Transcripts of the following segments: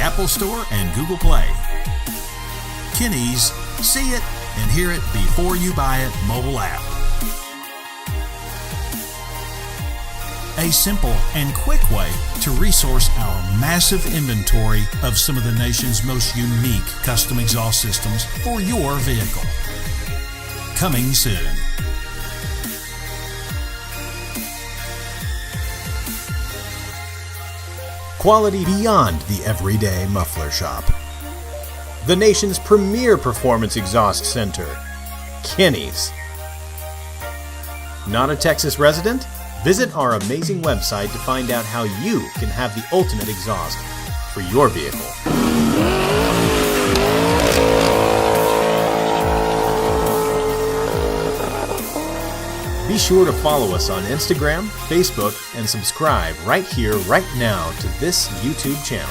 Apple Store and Google Play. KINNEY'S See It and Hear It Before You Buy It mobile app. A simple and quick way to resource our massive inventory of some of the nation's most unique custom exhaust systems for your vehicle. Coming soon. Quality beyond the everyday muffler shop. The nation's premier performance exhaust center, KINNEY'S. Not a Texas resident? Visit our amazing website to find out how you can have the ultimate exhaust for your vehicle. Be sure to follow us on Instagram, Facebook, and subscribe right here, right now to this YouTube channel.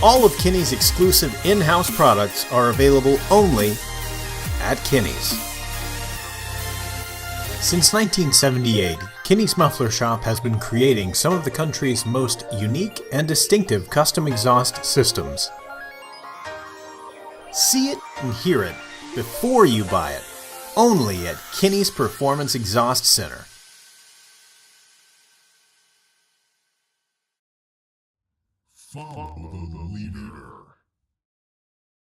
All of KINNEY'S exclusive in-house products are available only at KINNEY'S. Since 1978, KINNEY'S Muffler Shop has been creating some of the country's most unique and distinctive custom exhaust systems. See it and hear it before you buy it, only at KINNEY'S Performance Exhaust Center. Follow the leader.